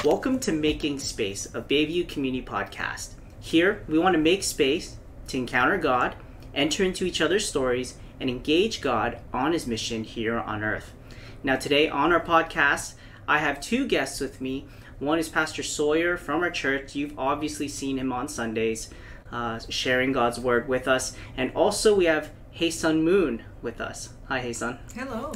Welcome to Making Space, a Bayview community podcast. Here, we want to make space to encounter God, enter into each other's stories, and engage God on his mission here on earth. Now today on our podcast, I have two guests with me. One is Pastor Sawyer from our church. You've obviously seen him on Sundays, sharing God's word with us. And also we have Haesun Moon with us. Hi, Haesun. Hello.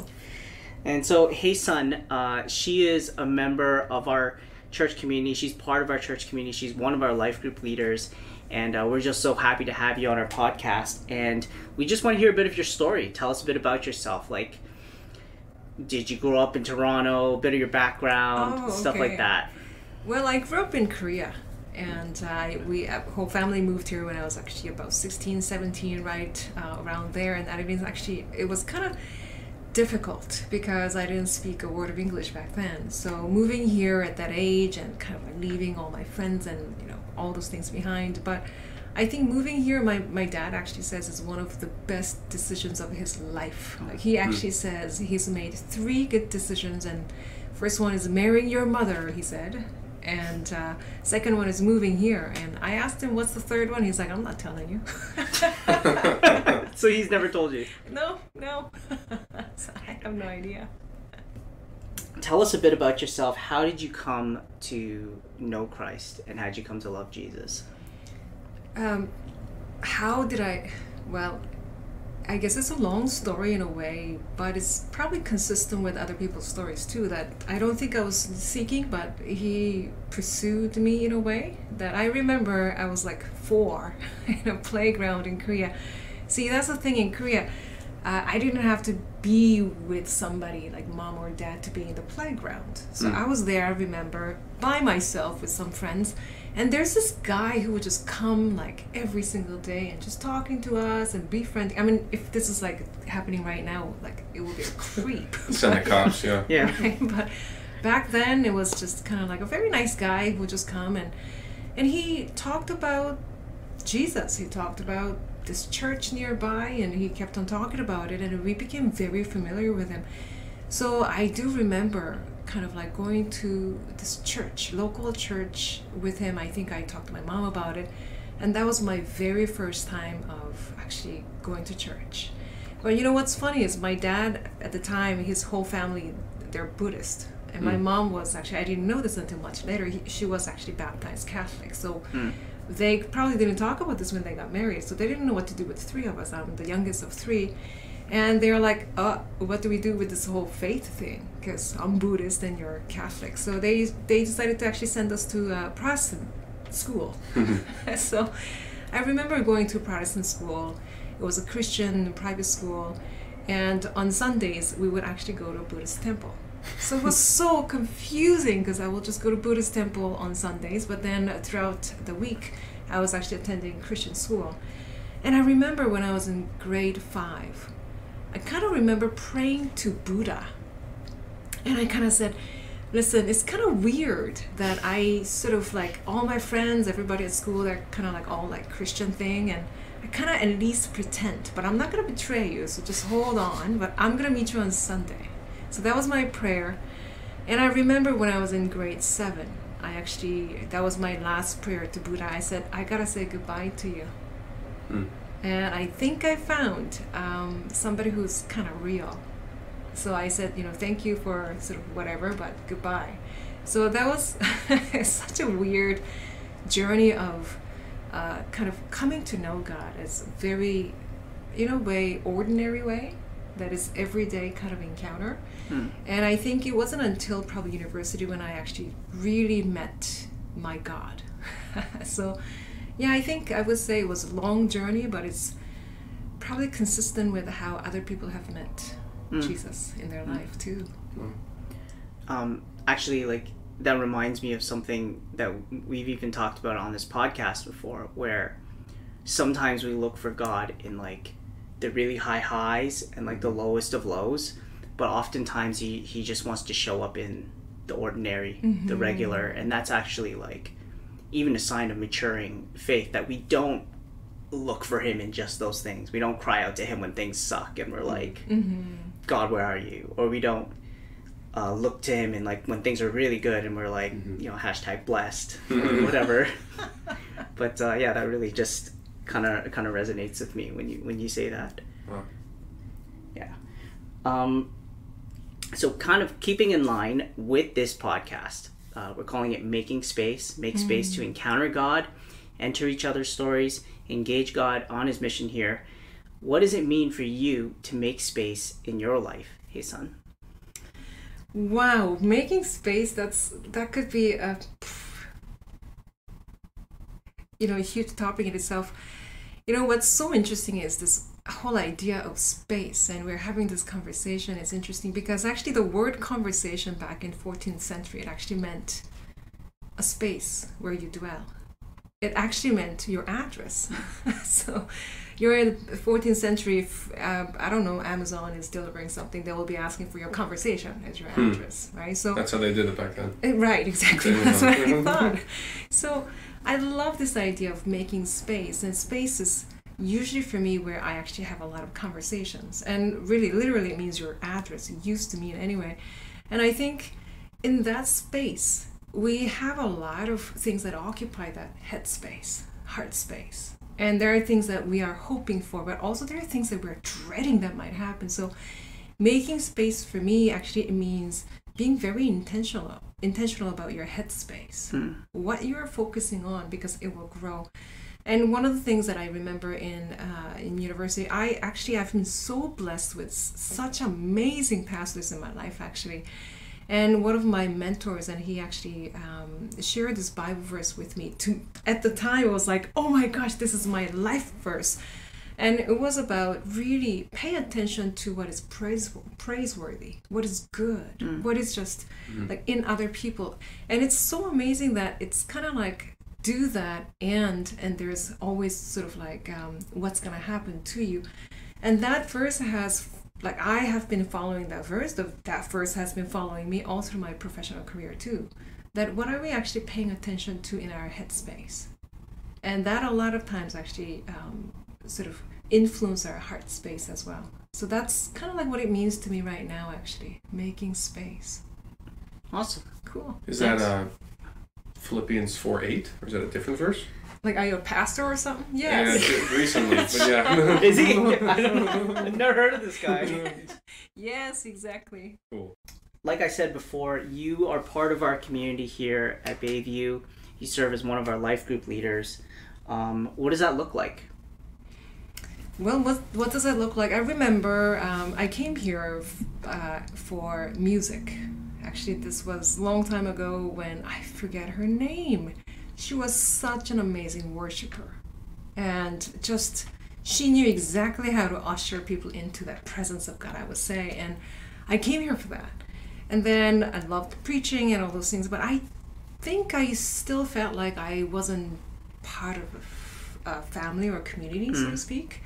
And so Haesun, she is a member of our church community. She's part of our church community. She's one of our life group leaders. And we're just so happy to have you on our podcast. And we just want to hear a bit of your story. Tell us a bit about yourself. Like, did you grow up in Toronto? A bit of your background, stuff like that. Well, I grew up in Korea. And we whole family moved here when I was actually about 16, 17, right around there. And I mean, actually, it was kind of difficult because I didn't speak a word of English back then. So moving here at that age and kind of leaving all my friends and all those things behind. But I think moving here, my dad actually says is one of the best decisions of his life. Like he actually says he's made 3 good decisions, and first one is marrying your mother, he said. And second one is moving here. And I asked him, what's the third one? He's like, I'm not telling you. So he's never told you? No. So I have no idea. Tell us a bit about yourself. How did you come to know Christ, and how did you come to love Jesus? How did I... Well, I guess it's a long story in a way, but it's probably consistent with other people's stories too, that I don't think I was seeking, but he pursued me in a way that I remember I was like 4 in a playground in Korea. See, that's the thing in Korea. I didn't have to be with somebody like mom or dad to be in the playground. So I was there, I remember, by myself with some friends. And there's this guy who would just come like every single day and just talking to us and befriending. I mean, if this is like happening right now, like it would be a creep. Send the cops, yeah. Yeah. Right? But back then it was just kind of like a very nice guy who would just come and he talked about Jesus. He talked about this church nearby, and he kept on talking about it, and we became very familiar with him. So I do remember kind of like going to this church, local church with him. I think I talked to my mom about it, and that was my very first time of actually going to church. But you know what's funny is my dad at the time, his whole family, they're Buddhist, and my mom was actually, I didn't know this until much later, she was actually baptized Catholic. So they probably didn't talk about this when they got married, so they didn't know what to do with 3 of us. I'm the youngest of 3. And they're like, what do we do with this whole faith thing? Because I'm Buddhist and you're Catholic. So they decided to actually send us to a Protestant school. So I remember going to a Protestant school. It was a Christian private school. And on Sundays, we would actually go to a Buddhist temple. So it was so confusing because I will just go to Buddhist temple on Sundays, but then throughout the week, I was actually attending Christian school. And I remember when I was in grade 5, I kind of remember praying to Buddha. And I kind of said, listen, it's kind of weird that I sort of like all my friends, everybody at school, they're kind of like all like Christian thing. And I kind of at least pretend, but I'm not going to betray you. So just hold on, but I'm going to meet you on Sunday. So that was my prayer. And I remember when I was in grade 7, that was my last prayer to Buddha. I said, I got to say goodbye to you. And I think I found somebody who's kind of real. So I said, thank you for sort of whatever, but goodbye. So that was such a weird journey of kind of coming to know God as very, in a way, ordinary way. That is everyday kind of encounter. And I think it wasn't until probably university when I actually really met my God. So yeah, I think I would say it was a long journey, but it's probably consistent with how other people have met Jesus in their life too. Actually, like, that reminds me of something that we've even talked about on this podcast before, where sometimes we look for God in like the really high highs and like the lowest of lows, but oftentimes he just wants to show up in the ordinary, the regular, and that's actually like even a sign of maturing faith, that we don't look for him in just those things. We don't cry out to him when things suck and we're like, God, where are you? Or we don't look to him and like when things are really good and we're like, you know, hashtag blessed or whatever. But yeah, that really just kind of resonates with me when you say that. Wow. Yeah. So kind of keeping in line with this podcast, we're calling it Making Space. Make space to encounter God, enter each other's stories, engage God on his mission here. What does it mean for you to make space in your life, Haesun? Wow, making space, that could be a huge topic in itself. You know, what's so interesting is this whole idea of space, and we're having this conversation. It's interesting because actually the word conversation back in 14th century, it actually meant a space where you dwell. It actually meant your address. So you're in the 14th century, I don't know, Amazon is delivering something, they will be asking for your conversation as your address, right? So that's how they did it back then. Right, exactly. That's what I thought. So I love this idea of making space, and space is usually for me where I actually have a lot of conversations, and really literally it means your address. It used to mean anyway. And I think in that space we have a lot of things that occupy that head space, heart space. And there are things that we are hoping for, but also there are things that we're dreading that might happen. So making space for me, actually, it means being very intentional about your headspace, what you're focusing on, because it will grow. And one of the things that I remember in university, I've been so blessed with such amazing pastors in my life, actually. And one of my mentors, and he actually shared this Bible verse with me. At the time, I was like, oh my gosh, this is my life verse. And it was about really pay attention to what is praiseworthy, what is good, what is just like in other people. And it's so amazing that it's kind of like do that and there's always sort of like what's going to happen to you. And that verse has, like, I have been following that verse. That verse has been following me all through my professional career too. That what are we actually paying attention to in our headspace? And that a lot of times actually sort of influence our heart space as well. So that's kind of like what it means to me right now, actually, making space. Awesome. Cool. Is that Philippians 4:8, or is that a different verse? Like, are you a pastor or something? Yes. Yeah, recently, but yeah. Is he? I don't know. I've never heard of this guy. Yes, exactly. Cool. Like I said before, you are part of our community here at Bayview. You serve as one of our life group leaders. What does that look like? Well, what does it look like? I remember I came here for music. Actually, this was a long time ago when I forget her name. She was such an amazing worshiper. And just, she knew exactly how to usher people into that presence of God, I would say. And I came here for that. And then I loved preaching and all those things, but I think I still felt like I wasn't part of a family or a community, so to speak.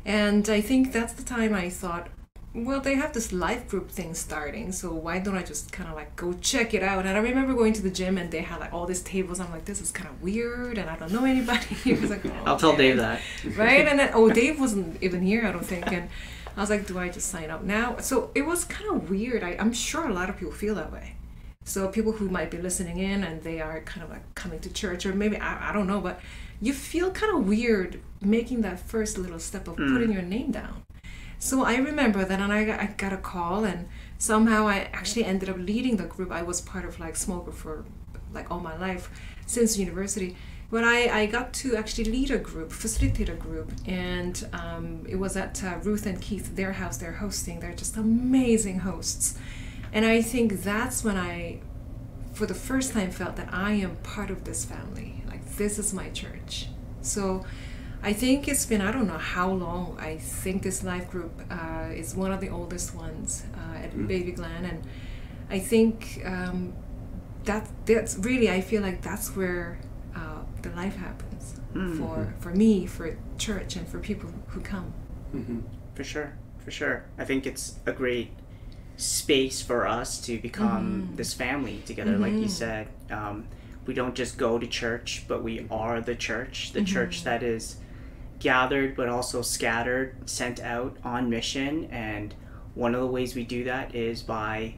And I think that's the time I thought, well, they have this life group thing starting, so why don't I just kind of like go check it out? And I remember going to the gym and they had like all these tables. I'm like, this is kind of weird and I don't know anybody. He was like, oh, I'll tell Dave that. Right? And then, Dave wasn't even here, I don't think. And I was like, do I just sign up now? So it was kind of weird. I'm sure a lot of people feel that way. So people who might be listening in and they are kind of like coming to church, or maybe, I don't know, but you feel kind of weird making that first little step of putting your name down. So I remember that, and I got a call, and somehow I actually ended up leading the group. I was part of like small group for like all my life since university. But I got to actually lead a group, facilitate a group, and it was at Ruth and Keith, their house. They're hosting. They're just amazing hosts. And I think that's when I, for the first time, felt that I am part of this family. Like, this is my church. So I think it's been, I don't know how long. I think this life group is one of the oldest ones at Bayview Glen. And I think that's really, I feel like that's where the life happens for me, for church, and for people who come. For sure. I think it's a great space for us to become this family together, like you said. We don't just go to church, but we are the church that is gathered but also scattered, sent out on mission. And one of the ways we do that is by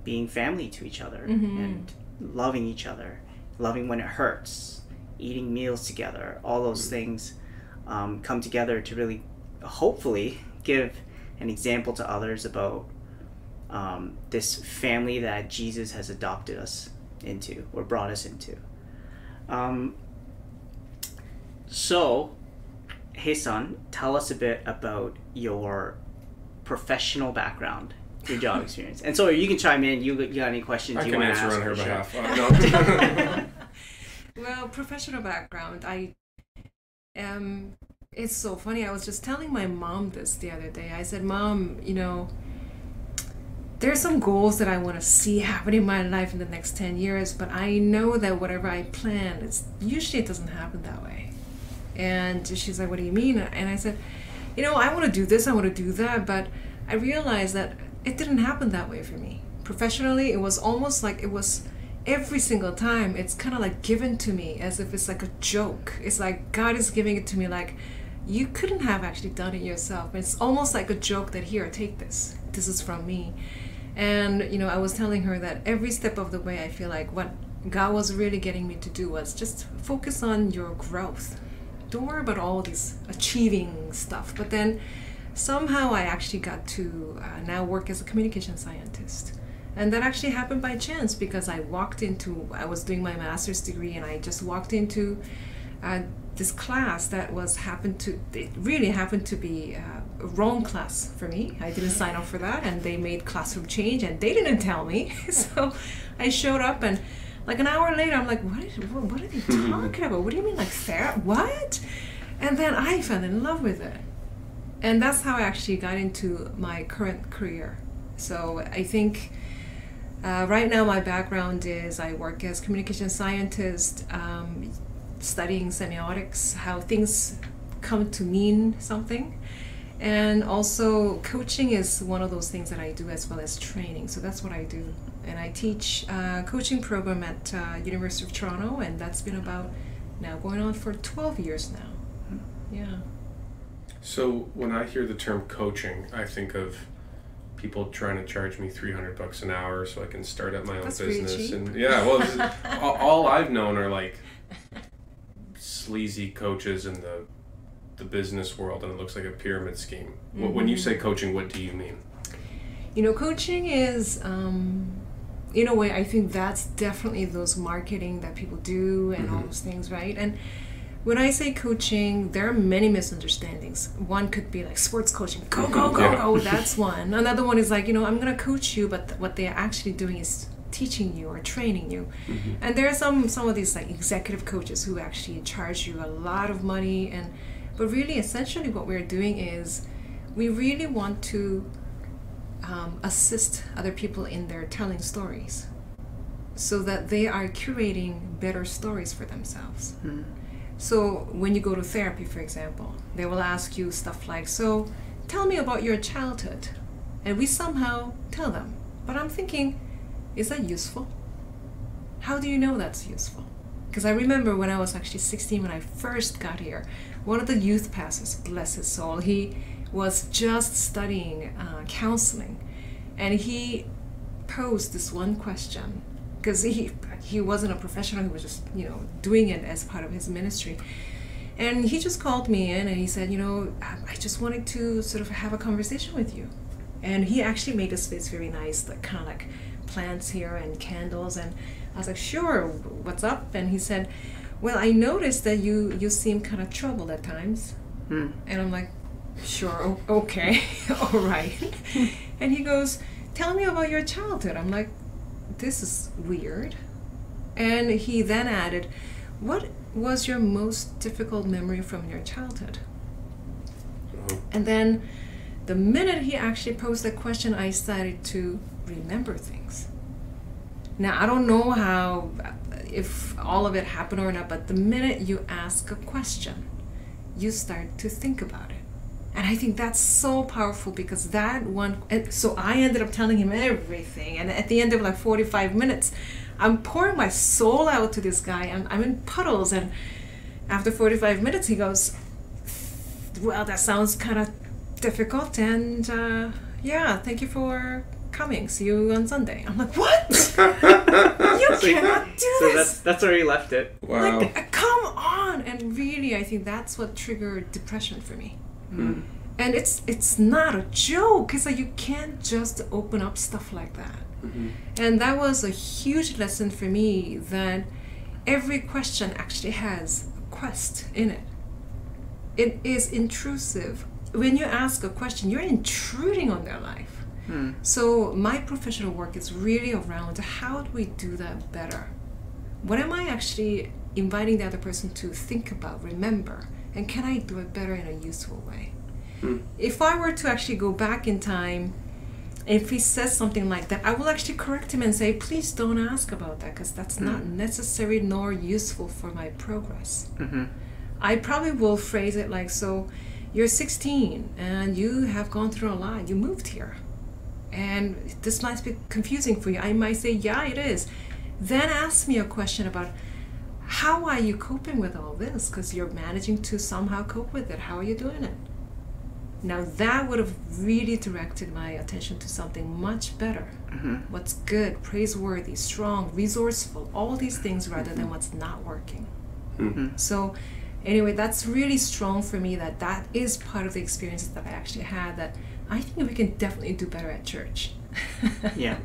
being family to each other Mm-hmm. and loving each other, loving when it hurts, eating meals together. All those things come together to really, hopefully, give an example to others about this family that Jesus has adopted us into or brought us into. So, Haesun, tell us a bit about your professional background, your job experience. And so you can chime in. You got any questions you want to ask? I can answer on her Sure. behalf. No. Well, professional background. It's so funny. I was just telling my mom this the other day. I said, Mom, there's some goals that I want to see happen in my life in the next 10 years, but I know that whatever I plan, it doesn't happen that way. And she's like, what do you mean? And I said, I want to do this, I want to do that, but I realized that it didn't happen that way for me. Professionally, it was almost like it was every single time, it's kind of like given to me as if it's like a joke. It's like God is giving it to me like, you couldn't have actually done it yourself. It's almost like a joke that, here, take this. This is from me. And, I was telling her that every step of the way, I feel like what God was really getting me to do was just focus on your growth. Don't worry about all this achieving stuff. But then somehow I actually got to now work as a communication scientist. And that actually happened by chance because I was doing my master's degree, and I just walked into this class that it really happened to be a wrong class for me. I didn't sign up for that, and they made classroom change, and they didn't tell me. So I showed up, and like an hour later, I'm like, what are they talking about? What do you mean, like therapy? What? And then I fell in love with it. And that's how I actually got into my current career. So I think right now my background is I work as communication scientist, studying semiotics, how things come to mean something. And also coaching is one of those things that I do, as well as training. So that's what I do. And I teach a coaching program at University of Toronto, and that's been about now going on for 12 years now. Yeah. So when I hear the term coaching, I think of people trying to charge me $300 an hour so I can start up my own That's business. pretty cheap. And yeah, well, all I've known are like sleazy coaches in the business world, and it looks like a pyramid scheme. Mm-hmm. When you say coaching, what do you mean? Coaching is, in a way, I think that's definitely those marketing that people do and all those things, right? And when I say coaching, there are many misunderstandings. One could be like sports coaching, go, that's one. Another one is like, I'm going to coach you, but what they're actually doing is teaching you or training you. Mm-hmm. And there are some of these like executive coaches who actually charge you a lot of money. But really, essentially what we're doing is we really want to assist other people in their telling stories so that they are curating better stories for themselves. Mm. So when you go to therapy, for example, they will ask you stuff like, so tell me about your childhood. And we somehow tell them. But I'm thinking, is that useful? How do you know that's useful? Because I remember when I was actually 16, when I first got here, one of the youth pastors, bless his soul, he was just studying counseling. And he posed this one question, because he wasn't a professional, he was just, doing it as part of his ministry. And he just called me in and he said, I just wanted to sort of have a conversation with you. And he actually made the space very nice, like kind of like plants here and candles. And I was like, sure, what's up? And he said, well, I noticed that you seem kind of troubled at times. And I'm like, sure, okay, all right. And he goes, tell me about your childhood. I'm like, this is weird. And he then added, what was your most difficult memory from your childhood? And then the minute he actually posed that question, I started to remember things. Now, I don't know if all of it happened or not, but the minute you ask a question, you start to think about it. And I think that's so powerful because so I ended up telling him everything. And at the end of like 45 minutes, I'm pouring my soul out to this guy. And I'm in puddles. And after 45 minutes, he goes, well, that sounds kind of difficult. And yeah, thank you for coming. See you on Sunday. I'm like, what? You cannot do So this. that's where you left it. Wow. Like, come on. And really, I think that's what triggered depression for me. Mm. And it's not a joke. It's like you can't just open up stuff like that. Mm-hmm. And that was a huge lesson for me, that every question actually has a quest in it. It is intrusive. When you ask a question, you're intruding on their life. Mm. So my professional work is really around how do we do that better? What am I actually inviting the other person to think about, remember, and can I do it better in a useful way? Mm. If I were to actually go back in time, if he says something like that, I will actually correct him and say, please don't ask about that, because that's not necessary nor useful for my progress. Mm-hmm. I probably will phrase it like, so you're 16 and you have gone through a lot. You moved here. And this might be confusing for you. I might say, yeah, it is. Then ask me a question about, how are you coping with all this? Because you're managing to somehow cope with it. How are you doing it? Now that would have really directed my attention to something much better. Mm-hmm. What's good, praiseworthy, strong, resourceful, all these things rather than what's not working. Mm-hmm. So anyway, that's really strong for me, that is part of the experiences that I actually had, that I think we can definitely do better at church. Yeah.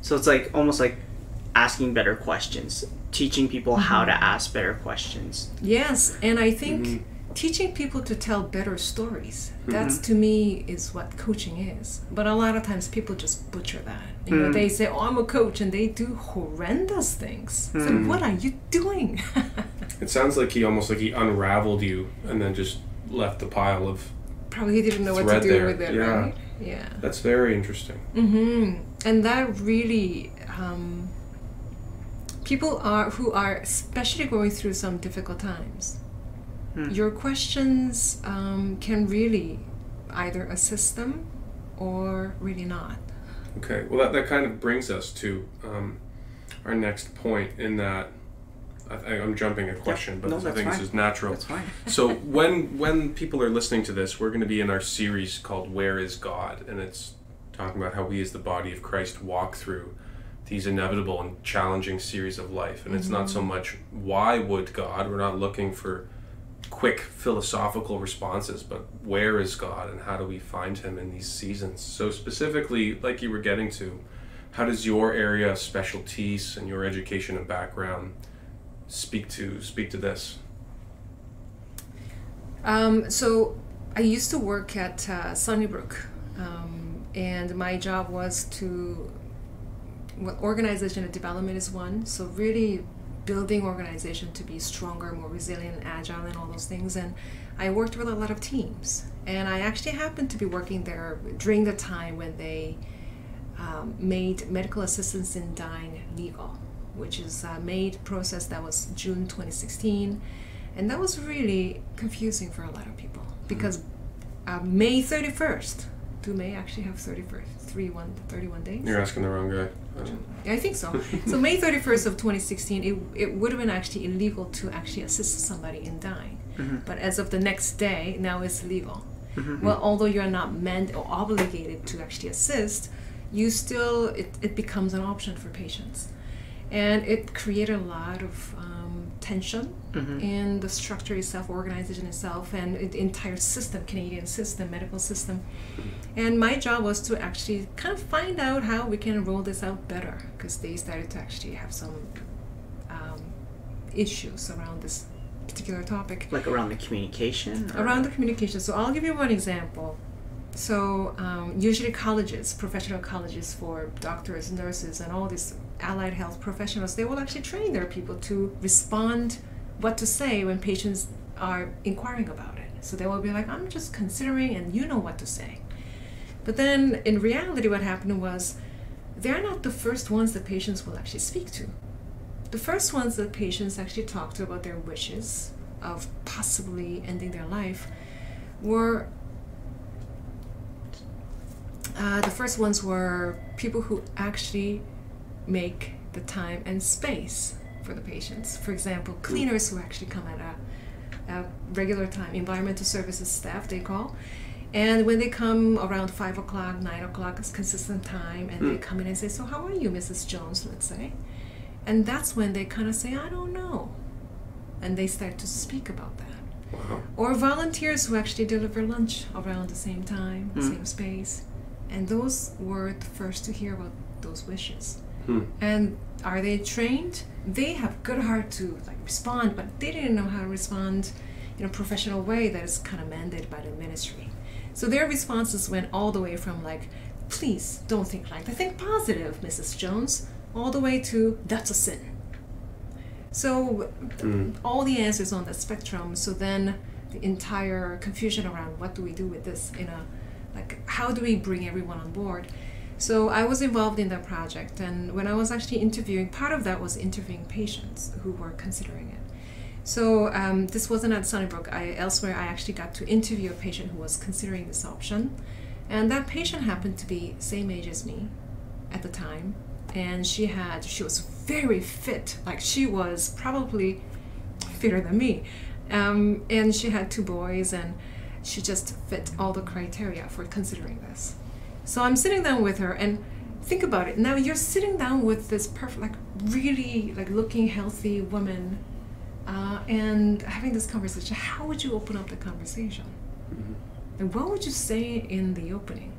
So it's like almost like asking better questions, teaching people how to ask better questions. Yes, and I think teaching people to tell better stories, that's to me is what coaching is. But a lot of times people just butcher that. You know, they say, oh, I'm a coach, and they do horrendous things. So what are you doing? It sounds like he unraveled you and then just left the pile of Probably he didn't know what to do there. with it, Yeah. right? Yeah. That's very interesting. And that really, people who are especially going through some difficult times, your questions can really either assist them or really not. Okay, well that kind of brings us to our next point, in that I'm jumping a question, but I think this is natural. That's fine. So when people are listening to this, we're going to be in our series called Where is God? And it's talking about how we as the body of Christ walk through these inevitable and challenging series of life. And it's not so much why would God, we're not looking for quick philosophical responses, but where is God and how do we find him in these seasons? So specifically, like you were getting to, how does your area of specialties and your education and background speak to this? So I used to work at Sunnybrook, and my job was to, organization and development is one, so really building organization to be stronger, more resilient, agile, and all those things. And I worked with a lot of teams, and I actually happened to be working there during the time when they made medical assistance in dying legal, which is a made process that was June 2016, and that was really confusing for a lot of people, because May 31st, do May actually have 31 days? You're asking the wrong guy. I think so. So May 31st of 2016, it would have been actually illegal to actually assist somebody in dying. But as of the next day, now it's legal. Well, although you're not meant or obligated to actually assist, you still, it becomes an option for patients. And it created a lot of tension in the structure itself, organization itself, and the entire system, Canadian system, medical system. And my job was to actually kind of find out how we can roll this out better, because they started to actually have some issues around this particular topic. Like around the communication? Or? Around the communication. So I'll give you one example. So usually colleges, professional colleges for doctors, nurses, and all these allied health professionals, they will actually train their people to respond what to say when patients are inquiring about it. So they will be like, I'm just considering, and you know what to say. But then in reality what happened was, they're not the first ones that patients will actually speak to. The first ones that patients actually talk to about their wishes of possibly ending their life were the first ones were people who actually make the time and space for the patients. For example, cleaners who actually come at a regular time, environmental services staff they call, And when they come around 5 o'clock, 9 o'clock, it's consistent time, and they come in and say, so how are you, Mrs. Jones, let's say? And that's when they kind of say, I don't know. And they start to speak about that. Wow. Or volunteers who actually deliver lunch around the same time, same space. And those were the first to hear about those wishes. And are they trained? They have good heart to like respond, but they didn't know how to respond in a professional way that is kind of mandated by the ministry. So their responses went all the way from like, please don't think like that, think positive, Mrs. Jones, all the way to that's a sin. So all the answers on that spectrum. So then the entire confusion around what do we do with this like how do we bring everyone on board? So I was involved in that project, and when I was actually interviewing, part of that was interviewing patients who were considering it. So this wasn't at Sunnybrook. Elsewhere I actually got to interview a patient who was considering this option, and that patient happened to be same age as me at the time, and she was very fit, like she was probably fitter than me, and she had 2 boys, and she just fit all the criteria for considering this. So I'm sitting down with her, and think about it. Now you're sitting down with this perfect, like really like looking healthy woman, and having this conversation. How would you open up the conversation? And what would you say in the opening?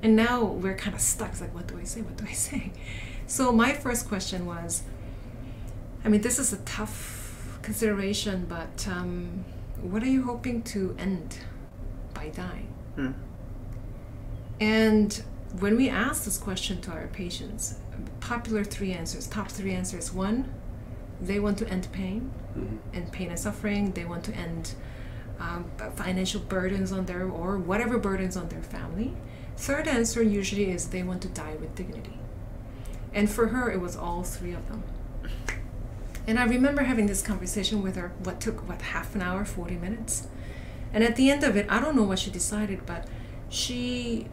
And now we're kind of stuck. It's like, what do I say? What do I say? So my first question was, I mean, this is a tough consideration, but what are you hoping to end by dying? And when we ask this question to our patients, top 3 answers. 1, they want to end pain and pain and suffering. They want to end financial burdens on or whatever burdens on their family. Third answer usually is they want to die with dignity. And for her, it was all 3 of them. And I remember having this conversation with her, took half an hour, 40 minutes. And at the end of it, I don't know what she decided, but she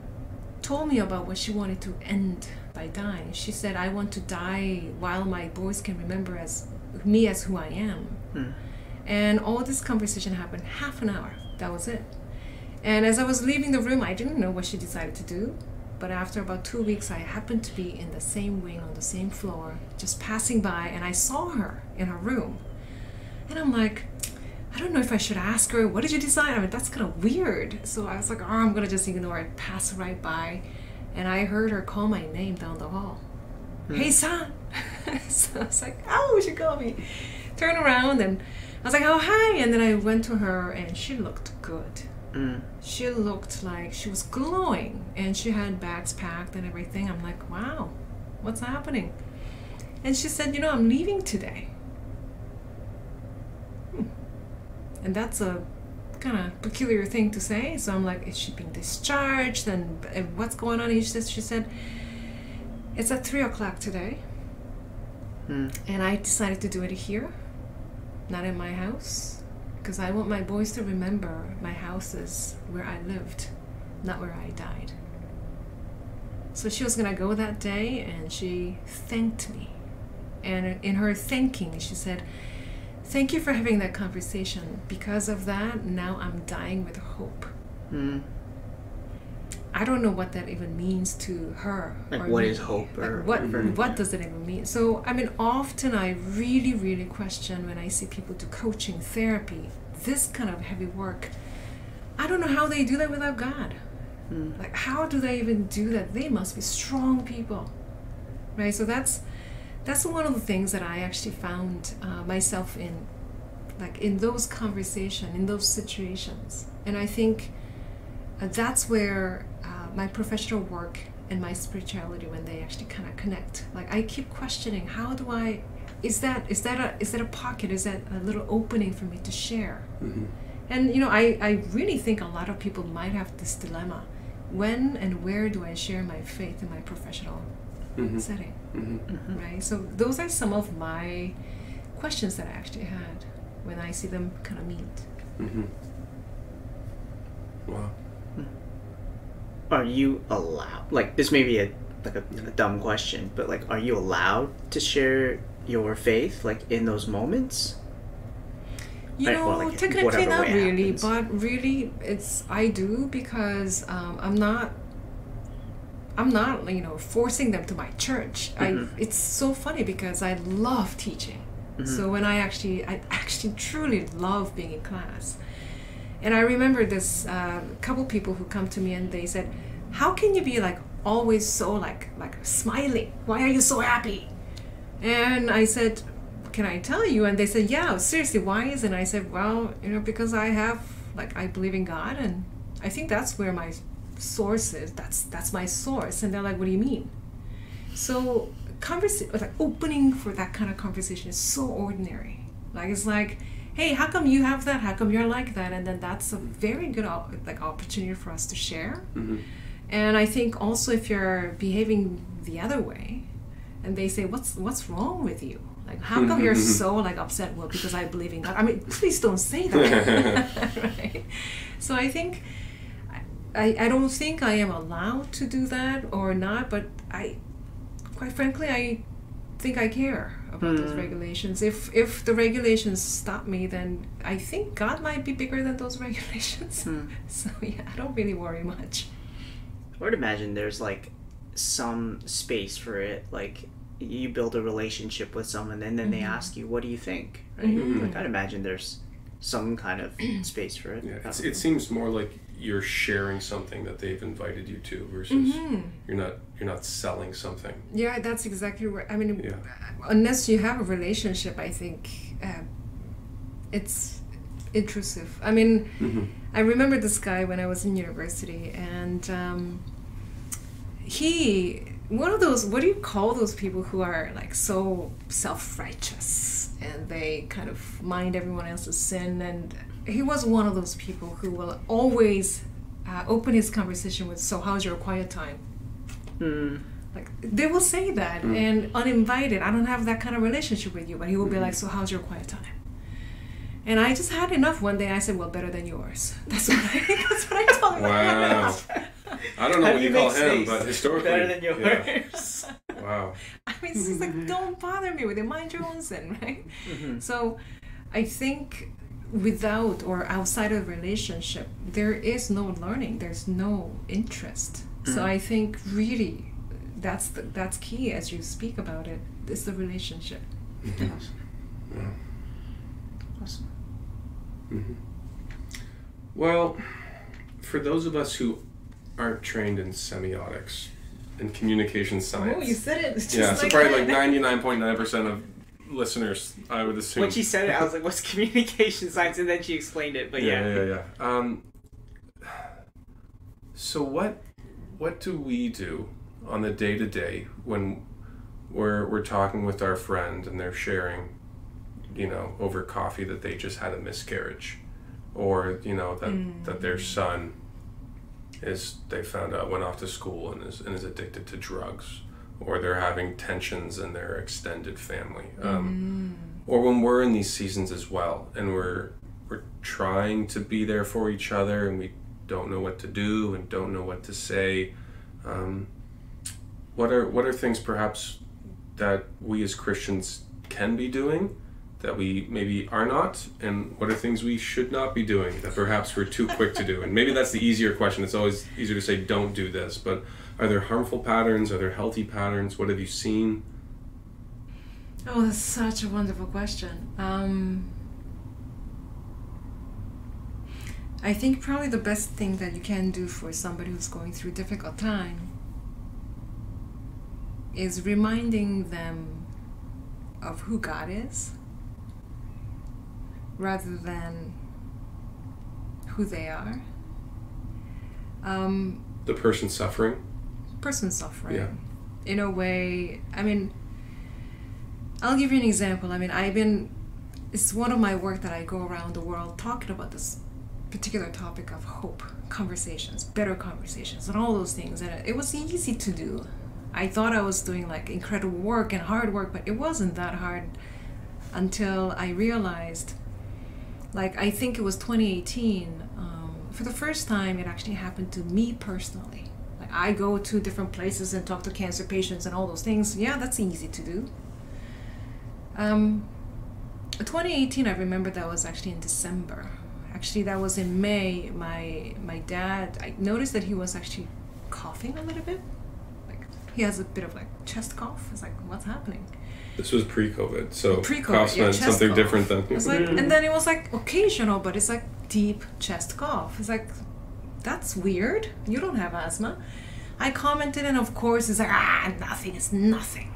told me about what she wanted to end by dying. She said, I want to die while my boys can remember me as who I am. And all this conversation happened half an hour. That was it. And as I was leaving the room, I didn't know what she decided to do. But after about 2 weeks, I happened to be in the same wing on the same floor, just passing by, and I saw her in her room. And I'm like, I don't know if I should ask her, what did you decide? I mean, that's kind of weird. So I was like, I'm going to just ignore it, pass right by. And I heard her call my name down the hall. Haesun! So I was like, oh, she called me. Turn around, and I was like, oh, hi. And then I went to her, and she looked good. She looked like she was glowing, and she had bags packed and everything. I'm like, wow, what's happening? And she said, I'm leaving today. And that's a kind of peculiar thing to say. So I'm like, is she being discharged? And what's going on? She said, it's at 3 o'clock today. And I decided to do it here, not in my house, because I want my boys to remember my house is where I lived, not where I died. So she was going to go that day, and she thanked me. And in her thanking, she said, thank you for having that conversation. Because of that, now I'm dying with hope. I don't know what that even means to her. Like, what is hope? Or what does it even mean? So, I mean, often I really, really question when I see people do coaching, therapy, this kind of heavy work. I don't know how they do that without God. Like, how do they even do that? They must be strong people, right? So that's one of the things that I actually found myself in, like in those conversations, in those situations. And I think that's where my professional work and my spirituality, when they actually kind of connect. Like, I keep questioning, how do I, is that a pocket, is that a little opening for me to share? And I really think a lot of people might have this dilemma. When and where do I share my faith in my professional setting? Right? So those are some of my questions that I actually had when I see them kind of meet. Wow. Are you allowed, like, this may be a dumb question, but like, are you allowed to share your faith, like, in those moments? You Right, know, well, like, technically whatever not way it really, happens. but really I do because I'm not, forcing them to my church. It's so funny because I love teaching. So when I actually truly love being in class. And I remember this couple people who come to me and they said, "How can you be like always so like smiling? Why are you so happy?" And I said, "Can I tell you?" And they said, "Yeah, seriously, why is it?" And I said, "Well, because I believe in God, and I think that's where my source is. That's my source." And they're like, "What do you mean?" So opening for that kind of conversation is so ordinary. Like, it's like, "Hey, how come you have that? How come you're like that?" And then that's a very good opportunity for us to share. And I think also if you're behaving the other way, and they say, "What's wrong with you? Like, how come you're so upset?" "Well, because I believe in God." I mean, please don't say that. Right? So I think I don't think I am allowed to do that or not, but quite frankly, I think I care about those regulations. If the regulations stop me, then I think God might be bigger than those regulations. So yeah, I don't really worry much. I would imagine there's like some space for it. Like, you build a relationship with someone and then they ask you, "What do you think?" Right? Like, I'd imagine there's some kind of space for it. Yeah, it seems more like you're sharing something that they've invited you to versus you're not selling something. Yeah, that's exactly right. I mean, unless you have a relationship, I think it's intrusive. I mean, I remember this guy when I was in university, and one of those, what do you call those people who are like so self-righteous and they kind of mind everyone else's sin? And he was one of those people who will always open his conversation with, "So how's your quiet time?" Like, they will say that, and uninvited. "I don't have that kind of relationship with you," but he will be like, "So how's your quiet time?" And I just had enough one day. I said, "Well, better than yours." That's what I told him. Wow. I don't know what you call him, but historically, better than yours. Yeah. Wow. I mean, it's just like, don't bother me with it. Mind your own sin, right? So I think without or outside of a relationship, there is no learning. There's no interest. So I think really that's key as you speak about it. It's the relationship. Awesome. Well, for those of us who aren't trained in semiotics and communication science. Oh, you said it. It's just Yeah, so like probably that. like 99.9% of listeners, I would assume. When she said it, I was like, "What's communication science?" And then she explained it. But yeah. So what do we do on the day-to-day when we're talking with our friend and they're sharing, over coffee that they just had a miscarriage, or that their son they found out went off to school and is addicted to drugs, or they're having tensions in their extended family, or when we're in these seasons as well and we're trying to be there for each other and we don't know what to do and don't know what to say. What are things perhaps that we as Christians can be doing that we maybe are not, and what are things we should not be doing that perhaps we're too quick to do? And maybe that's the easier question. It's always easier to say don't do this, but are there harmful patterns? Are there healthy patterns? What have you seen? Oh, that's such a wonderful question. I think probably the best thing that you can do for somebody who's going through a difficult time is reminding them of who God is rather than who they are. The person suffering? Person suffering. Yeah. In a way, I mean, I'll give you an example. I mean, it's one of my work that I go around the world talking about this particular topic of hope, conversations, better conversations, and all those things. And it was easy to do. I thought I was doing like incredible work and hard work, but it wasn't that hard until I realized, like, I think it was 2018, for the first time it actually happened to me personally. Like, I go to different places and talk to cancer patients and all those things. Yeah, that's easy to do. 2018, I remember that was actually in December. Actually, that was in May. My dad, I noticed that he was actually coughing a little bit. Like, he has a bit of like chest cough. It's like, what's happening? This was pre-COVID, so Pre-COVID, coughs meant chest something cough. different than... It's like, and then it was like occasional, but it's like deep chest cough. It's like, that's weird. You don't have asthma. I commented, and of course, it's like, nothing. It's nothing.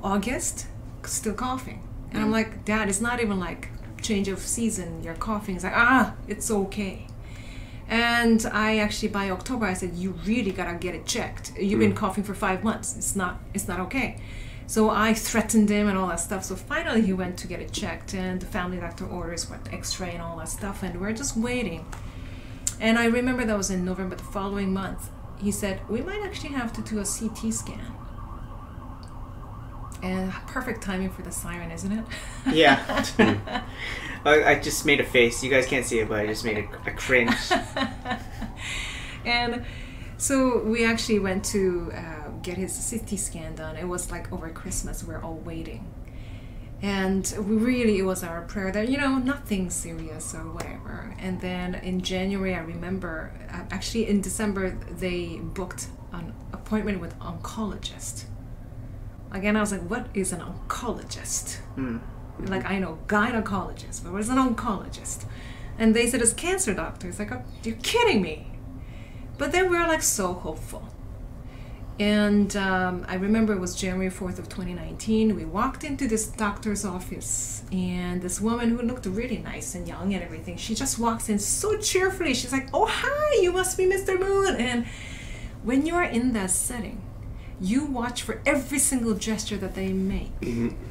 August, still coughing. And I'm like, Dad, it's not even like change of season. You're coughing. It's like, it's okay. And I actually, by October, I said, you really gotta get it checked. You've been coughing for 5 months. It's not okay. So I threatened him and all that stuff. So finally he went to get it checked, and the family doctor orders what x-ray and all that stuff, and we're just waiting. And I remember that was in November, the following month. He said, we might actually have to do a CT scan. And perfect timing for the siren, isn't it? Yeah. I just made a face. You guys can't see it, but I just made a cringe. And so we actually went to get his CT scan done. It was like over Christmas. We're all waiting. And it was our prayer that, nothing serious or whatever. And then in January, I remember, actually in December, they booked an appointment with an oncologist. Again, I was like, what is an oncologist? Like, I know gynecologist, but what is an oncologist? And they said, it's cancer doctor. It's like, oh, you're kidding me. But then we were like so hopeful. And I remember it was January 4th of 2019. We walked into this doctor's office, and this woman who looked really nice and young and everything, she just walks in so cheerfully. She's like, oh, hi, you must be Mr. Moon. And when you're in that setting, you watch for every single gesture that they make,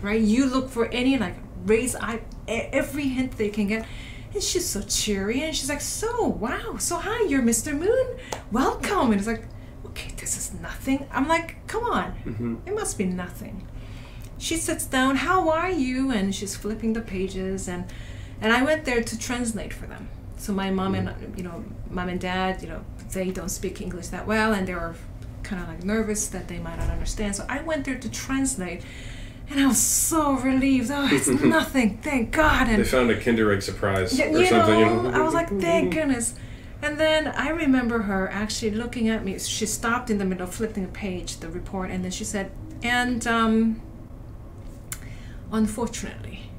right? You look for any like raise eye, every hint they can get. And she's so cheery, and she's like, so, wow, so hi, you're Mr. Moon, welcome. And it's like, okay, this is nothing. I'm like, come on, it must be nothing. She sits down, how are you? And she's flipping the pages, and I went there to translate for them. So my mom and mom and dad, they don't speak English that well, and they were kind of like nervous that they might not understand. So I went there to translate, and I was so relieved. Oh, it's nothing, thank God. And they found a Kinder Egg surprise or something. I was like, thank goodness. And then I remember her actually looking at me. She stopped in the middle of flipping a page, the report, and then she said, and unfortunately.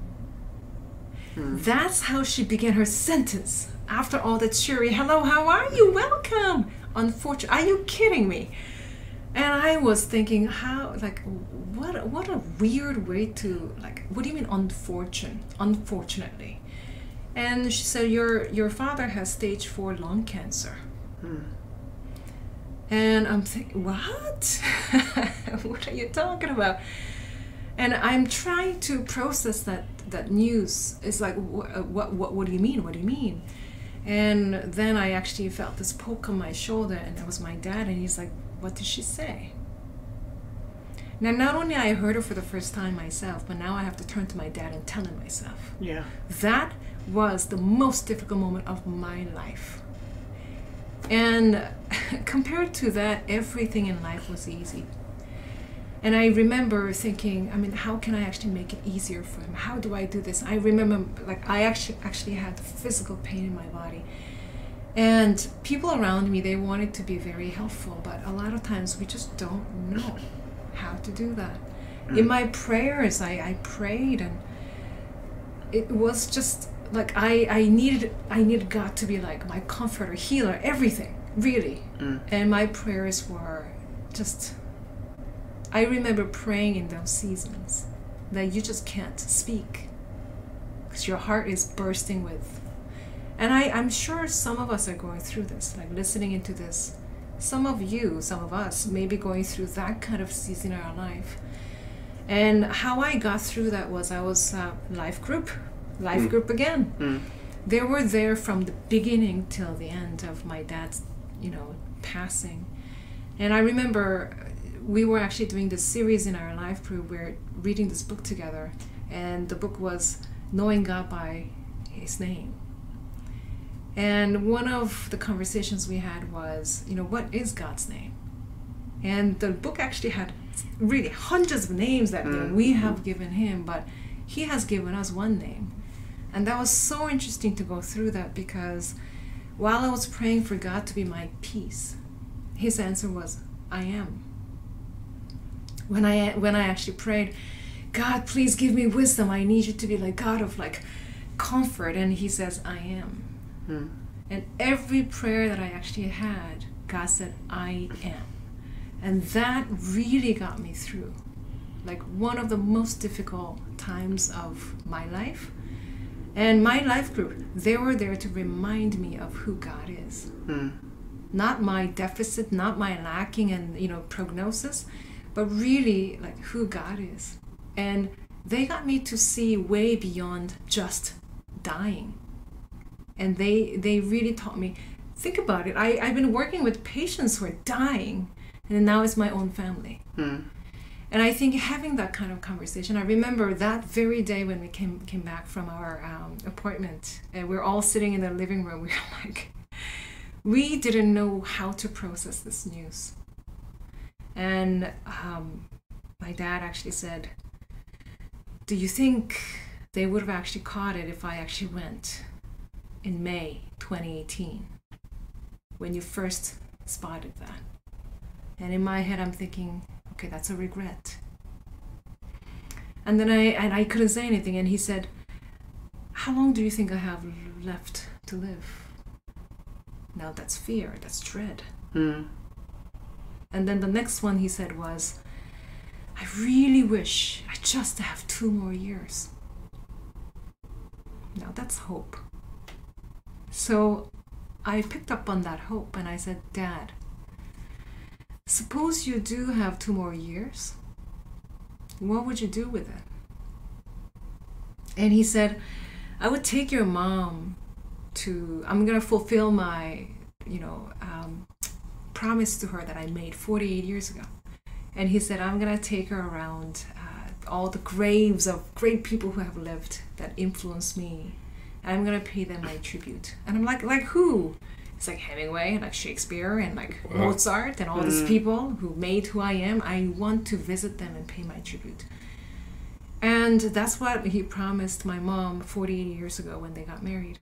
That's how she began her sentence. After all the cheery, hello, how are you? Welcome. Unfortunately, are you kidding me? And I was thinking, what a weird way to, what do you mean unfortunately? And she said, your father has stage 4 lung cancer. And I'm thinking, what? What are you talking about? And I'm trying to process that news. It's like, what do you mean? What do you mean? And then I actually felt this poke on my shoulder, and it was my dad, and he's like, what did she say? Now, not only I heard her for the first time myself, but now I have to turn to my dad and tell him myself. Yeah. That was the most difficult moment of my life. And compared to that, everything in life was easy. And I remember thinking, how can I actually make it easier for him? How do I do this? I remember, I actually had physical pain in my body. And people around me, they wanted to be very helpful, but a lot of times we just don't know how to do that. In my prayers, I prayed, and it was just like I needed God to be like my comforter, healer, everything, really. And my prayers were just, I remember praying in those seasons that you just can't speak because your heart is bursting with. And I'm sure some of us are going through this, listening into this. Some of us may be going through that kind of season in our life. And how I got through that was I was life group again. They were there from the beginning till the end of my dad's, passing. And I remember we were actually doing this series in our life group. We're reading this book together, and the book was Knowing God by His Name. And one of the conversations we had was, what is God's name? And the book actually had really hundreds of names that we have given him, but He has given us one name. And that was so interesting to go through that, because while I was praying for God to be my peace, his answer was, I am. When I actually prayed, God, please give me wisdom. I need you to be like God of like comfort. And he says, I am. And every prayer that I actually had, God said, I am. And that really got me through. Like one of the most difficult times of my life. And my life group, they were there to remind me of who God is. Not my deficit, not my lacking and, prognosis, but really like who God is. And they got me to see way beyond just dying. And they really taught me, think about it. I've been working with patients who are dying, and now it's my own family. And I think having that kind of conversation, I remember that very day when we came back from our appointment, and we're all sitting in the living room. We were like, we didn't know how to process this news. And my dad actually said, do you think they would have actually caught it if I actually went in May 2018 when you first spotted that? And in my head I'm thinking, okay, that's a regret. And then I couldn't say anything, and he said, how long do you think I have left to live? Now that's fear, that's dread. And then the next one he said was, I really wish I just have 2 more years. Now that's hope. So I picked up on that hope and I said, Dad, suppose you do have 2 more years, what would you do with it? And he said, I would take your mom I'm going to fulfill my, promise to her that I made 48 years ago. And he said, I'm going to take her around all the graves of great people who have lived that influenced me. And I'm going to pay them my tribute. And I'm like who? It's like Hemingway and like Shakespeare and like Mozart and all these people who made who I am. I want to visit them and pay my tribute. And that's what he promised my mom 48 years ago when they got married.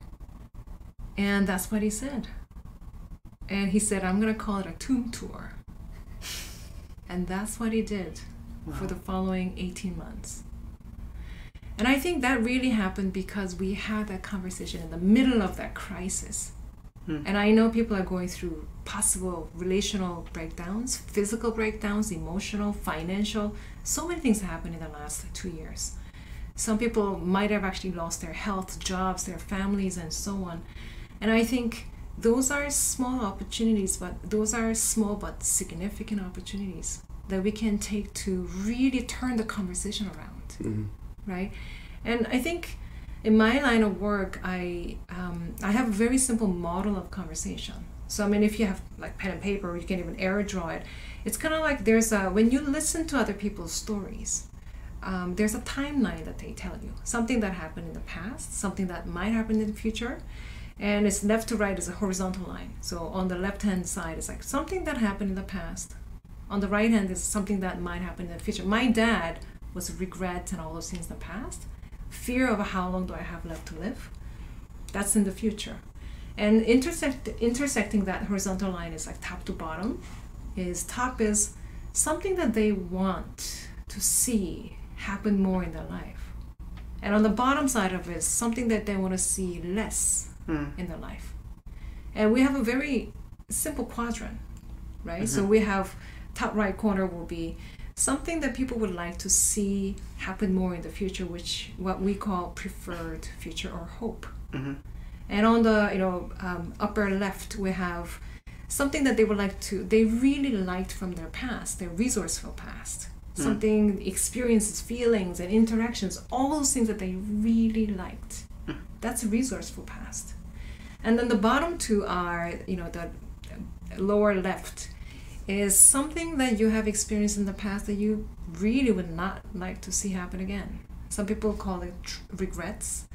And that's what he said. And he said, I'm going to call it a tomb tour. And that's what he did for the following 18 months. And I think that really happened because we had that conversation in the middle of that crisis. And I know people are going through possible relational breakdowns, physical breakdowns, emotional, financial. So many things happened in the last 2 years. Some people might have actually lost their health, jobs, their families, and so on. And I think those are small opportunities, but those are small but significant opportunities that we can take to really turn the conversation around, right? And I think in my line of work, I have a very simple model of conversation. So I mean, if you have like pen and paper, you can even air draw it. It's kind of like when you listen to other people's stories, there's a timeline that they tell you. Something that happened in the past, something that might happen in the future. And it's left to right is a horizontal line. So on the left-hand side, it's like something that happened in the past. On the right hand is something that might happen in the future. My dad was regret and all those things in the past. Fear of how long do I have left to live. That's in the future. And intersecting that horizontal line is like top to bottom. Top is something that they want to see happen more in their life. And on the bottom side of it is something that they want to see less in their life. And we have a very simple quadrant, right? So we have top right corner will be something that people would like to see happen more in the future, which what we call preferred future or hope. And on the upper left we have something that they really liked from their past, their resourceful past. Something, experiences, feelings, and interactions, all those things that they really liked. That's a resourceful past. And then the bottom two are, the lower left is something that you have experienced in the past that you really would not like to see happen again. Some people call it regrets,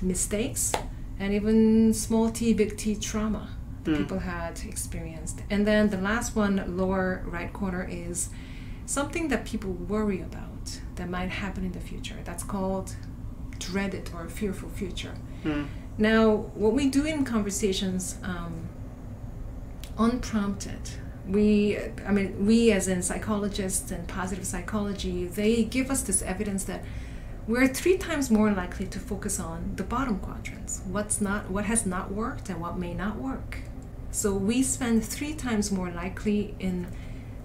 mistakes, and even small t, big T trauma that people had experienced. And then the last one, lower right corner, is something that people worry about. event that might happen in the future. That's called dreaded or fearful future. Now, what we do in conversations, unprompted, we as in psychologists and positive psychology, they give us this evidence that we're 3 times more likely to focus on the bottom quadrants, what has not worked and what may not work. So we spend 3 times more likely in,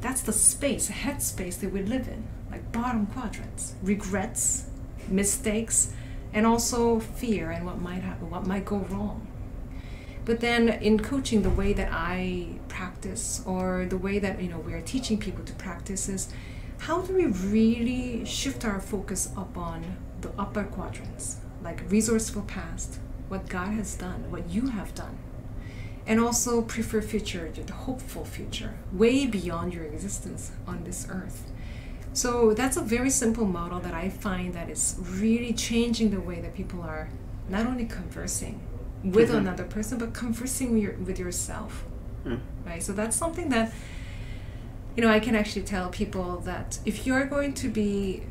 that's the space, headspace that we live in, like bottom quadrants, regrets, mistakes, and also fear and what might happen, what might go wrong. But then in coaching, the way that I practice, or the way that we are teaching people to practice, is how do we really shift our focus up on the upper quadrants, like resourceful past, what God has done, what you have done, and also prefer future, the hopeful future, way beyond your existence on this earth. So that's a very simple model that I find that is really changing the way that people are not only conversing with another person, but conversing with yourself, right? So that's something that, I can actually tell people that if you're going to be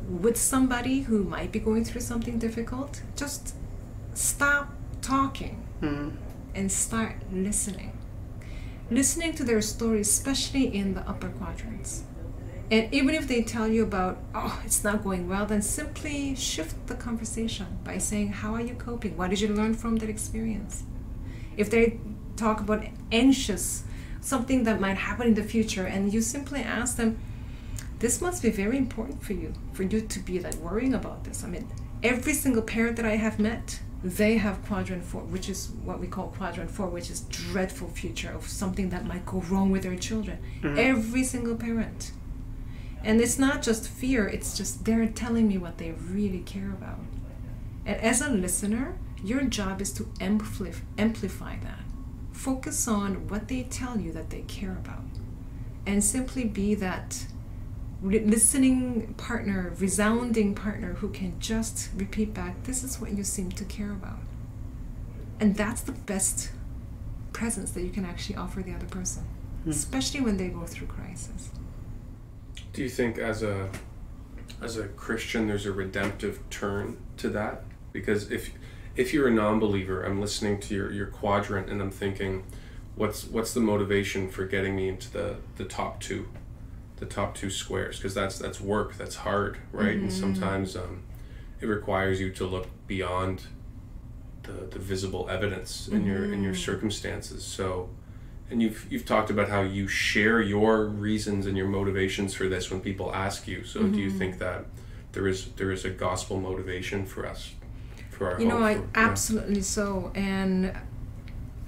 with somebody who might be going through something difficult, just stop talking and start listening. Listening to their story, especially in the upper quadrants. And even if they tell you about, it's not going well, then simply shift the conversation by saying, how are you coping? What did you learn from that experience? If they talk about anxious, something that might happen in the future, and you simply ask them, this must be very important for you to be like worrying about this. I mean, every single parent that I have met, they have quadrant 4, which is what we call quadrant 4, which is dreadful future of something that might go wrong with their children. Every single parent. And it's not just fear, it's just they're telling me what they really care about. And as a listener, your job is to amplify that. Focus on what they tell you that they care about. And simply be that listening partner, resounding partner who can just repeat back, this is what you seem to care about. And that's the best presence that you can actually offer the other person, especially when they go through crisis. Do you think as a Christian there's a redemptive turn to that? Because if you're a non-believer, I'm listening to your quadrant and I'm thinking, what's the motivation for getting me into the top two squares? Because that's work, that's hard, right? And sometimes it requires you to look beyond the visible evidence in your circumstances. So. And you've talked about how you share your reasons and your motivations for this when people ask you. So do you think that there is a gospel motivation for us, for our hope? Absolutely so. And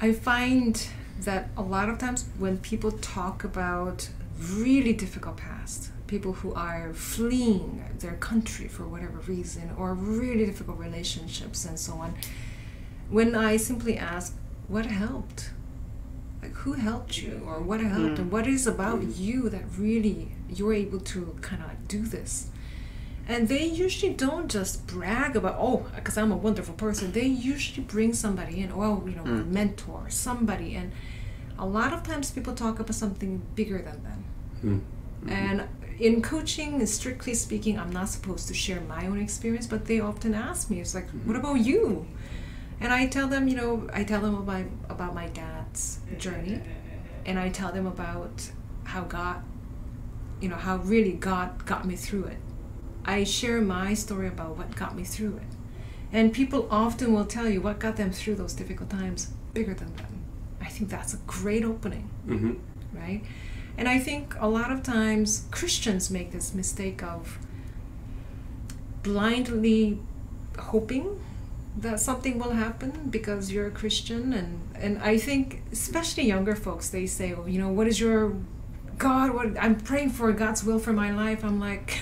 I find that a lot of times when people talk about really difficult past, people who are fleeing their country for whatever reason, or really difficult relationships and so on, when I simply ask, what helped? Like, who helped you, or what helped, and what is about you that really you're able to kind of do this? And they usually don't just brag about, because I'm a wonderful person. They usually bring somebody in, a mentor, somebody. And a lot of times people talk about something bigger than them. And in coaching, strictly speaking, I'm not supposed to share my own experience, but they often ask me, it's like, what about you? And I tell them, about my dad's journey, and I tell them about how God, how really God got me through it. I share my story about what got me through it. And people often will tell you what got them through those difficult times bigger than them. I think that's a great opening, right? And I think a lot of times Christians make this mistake of blindly hoping that something will happen because you're a Christian, and I think especially younger folks, they say, what is your God, what I'm praying for God's will for my life. I'm like,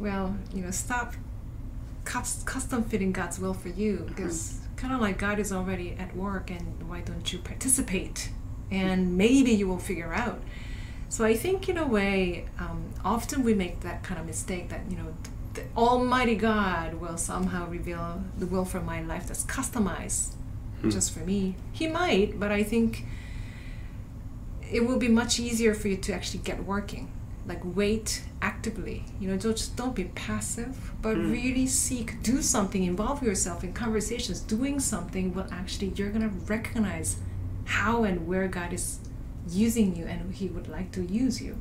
well, stop custom fitting God's will for you, because kind of like God is already at work, and why don't you participate, and maybe you will figure out. So I think in a way, often we make that kind of mistake that the Almighty God will somehow reveal the will for my life that's customized just for me. He might, but I think it will be much easier for you to actually get working like wait actively. Just don't be passive, but really seek, do something, involve yourself in conversations. Doing something will actually, you're gonna recognize how and where God is using you and He would like to use you.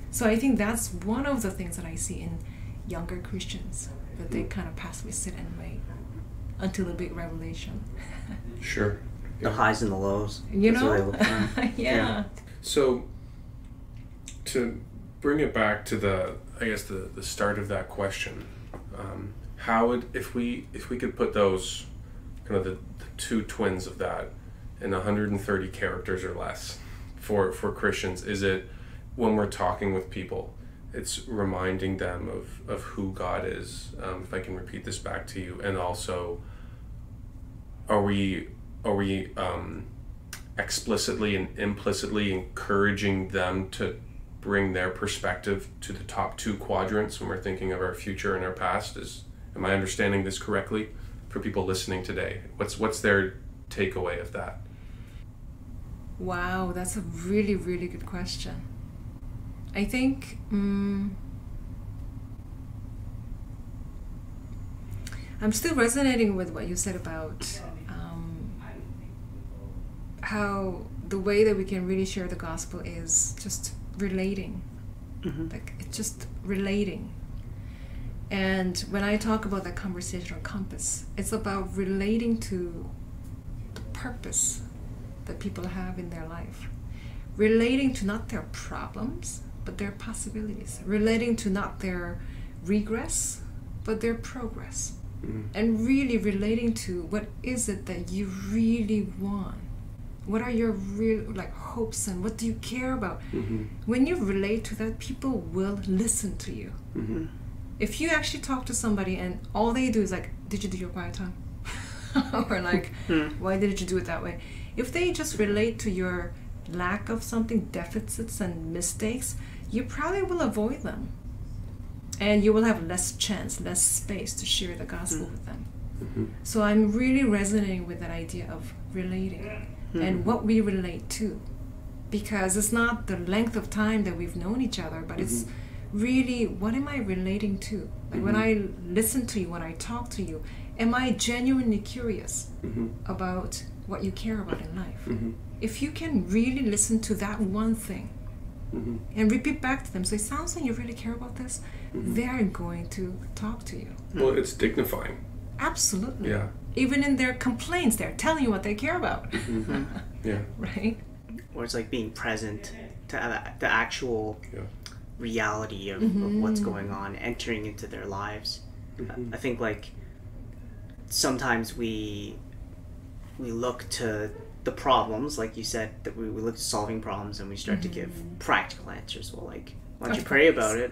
So I think that's one of the things that I see in younger Christians, that they kind of passively sit and wait until a big revelation. Sure. The highs and the lows. That's what they look for. Yeah. So to bring it back to the start of that question, how would, if we could put those kind of the two twins of that in 130 characters or less for Christians, is it when we're talking with people, it's reminding them of who God is, if I can repeat this back to you, and also are we explicitly and implicitly encouraging them to bring their perspective to the top two quadrants when we're thinking of our future and our past? Am I understanding this correctly for people listening today? What's their takeaway of that? Wow, that's a really, really good question. I think I'm still resonating with what you said about how the way that we can really share the gospel is just relating. Like, it's just relating. And when I talk about that conversational compass, it's about relating to the purpose that people have in their life. Relating to not their problems, but their possibilities. Relating to not their regress, but their progress. And really relating to what is it that you really want. What are your real hopes and what do you care about? When you relate to that, people will listen to you. If you actually talk to somebody and all they do is did you do your quiet time? Or why did you do it that way? If they just relate to your lack of something, deficits and mistakes, you probably will avoid them. And you will have less chance, less space to share the gospel with them. So I'm really resonating with that idea of relating and what we relate to. Because it's not the length of time that we've known each other, but it's really, what am I relating to? When I listen to you, when I talk to you, am I genuinely curious about what you care about in life? If you can really listen to that one thing and repeat back to them, so it sounds like you really care about this, they're going to talk to you. Well, it's dignifying. Absolutely. Yeah. Even in their complaints, they're telling you what they care about. Yeah. Right? Or it's like being present to the actual reality of what's going on, entering into their lives. I think sometimes we look to the problems, like you said, that we look to solving problems and we start to give practical answers. Well, why don't you pray about it?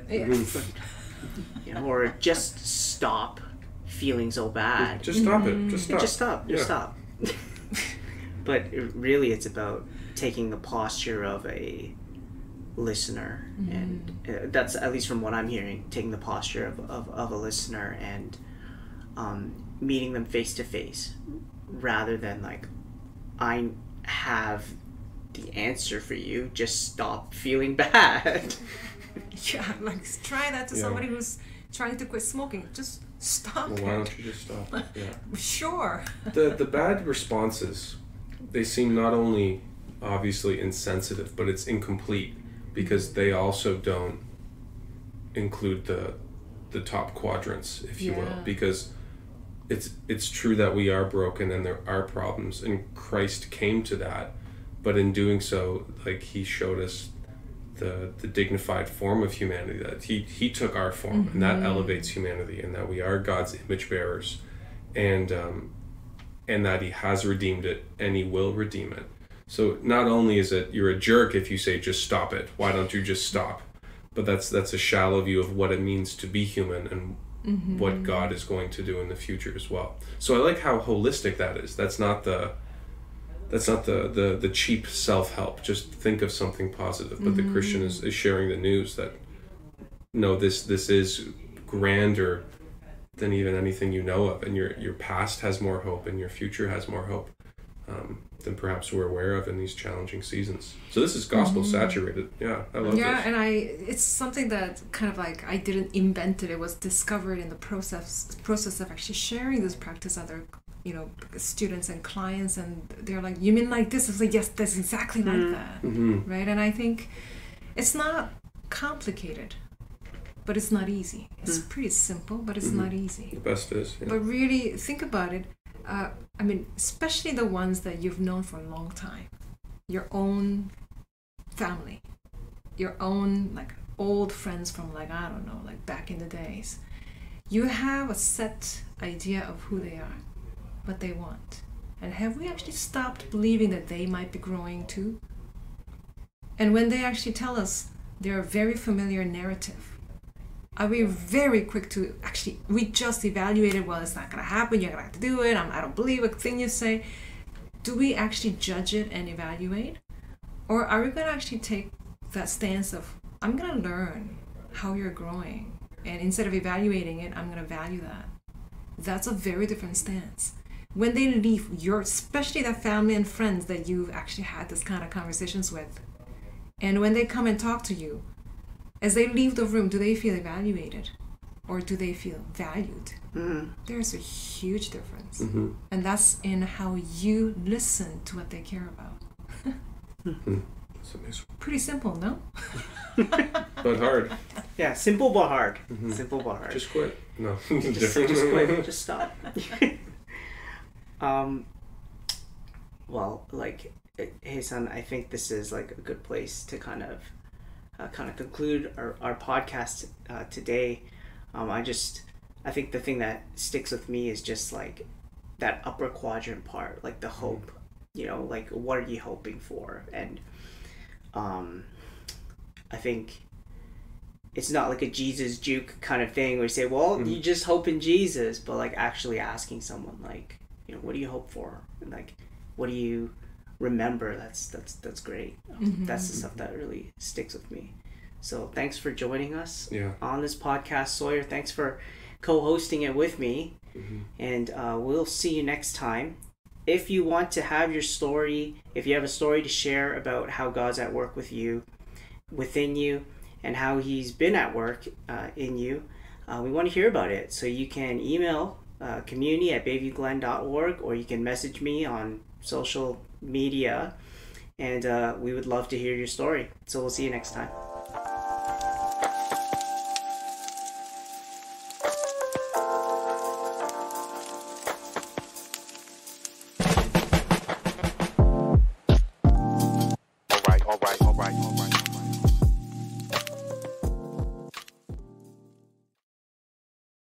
Or just stop feeling so bad. Just stop it. Just stop. Just stop. But really, it's about taking the posture of a listener, and that's, at least from what I'm hearing, taking the posture of a listener and meeting them face to face, rather than I have the answer for you, just stop feeling bad. Try that to somebody who's trying to quit smoking. Just stop. Well, why don't you just stop? Yeah. Sure. The bad responses, they seem not only obviously insensitive, but it's incomplete, because they also don't include the top quadrants, if you will, because it's true that we are broken and there are problems, and Christ came to that, but in doing so, He showed us the dignified form of humanity, that he took our form, and that elevates humanity, and that we are God's image bearers, and that He has redeemed it and He will redeem it. So not only is it you're a jerk if you say just stop it, why don't you just stop, but that's a shallow view of what it means to be human and what God is going to do in the future as well. So I like how holistic that is. That's not the cheap self-help, just think of something positive, but the Christian is sharing the news that no, this is grander than even anything you know of, and your past has more hope and your future has more hope. than perhaps we're aware of in these challenging seasons. So this is gospel saturated. Yeah, I love this. Yeah, and it's something that kind of like I didn't invent it. It was discovered in the process of actually sharing this practice with other, students and clients, and they're like, "You mean like this?" I was like, "Yes, that's exactly like that." Right? And I think it's not complicated, but it's not easy. It's pretty simple, but it's not easy. The best is. Yeah. But really think about it. Especially the ones that you've known for a long time, your own family, your own like old friends from like, I don't know, like back in the days. You have a set idea of who they are, what they want. And have we actually stopped believing that they might be growing too? And when they actually tell us their very familiar narrative, are we very quick to actually, we just evaluated, well, it's not going to happen, you're going to have to do it, I don't believe a thing you say. Do we actually judge it and evaluate? Or are we going to actually take that stance of, I'm going to learn how you're growing, and instead of evaluating it, I'm going to value that? That's a very different stance. When they leave especially that family and friends that you've actually had this kind of conversations with, and when they come and talk to you, as they leave the room, do they feel evaluated or do they feel valued? There's a huge difference. And that's in how you listen to what they care about. That's amazing. Pretty simple, no? But hard. Yeah, simple but hard. Simple but hard. Just quit. No, just quit. Just stop. Well, like, Haesun, I think this is like a good place to kind of conclude our podcast today. I think the thing that sticks with me is just like that upper quadrant part, like the hope, like what are you hoping for? And I think it's not like a Jesus juke kind of thing where you say, well, you just hope in Jesus, but like actually asking someone like, what do you hope for? And like, what do you remember? That's great. That's the stuff that really sticks with me. So thanks for joining us on this podcast, Sawyer. Thanks for co-hosting it with me. And we'll see you next time. If you want to have your story, if you have a story to share about how God's at work within you, and how he's been at work in you, we want to hear about it. So you can email community@bayviewglen.org, or you can message me on social media, and we would love to hear your story. So we'll see you next time.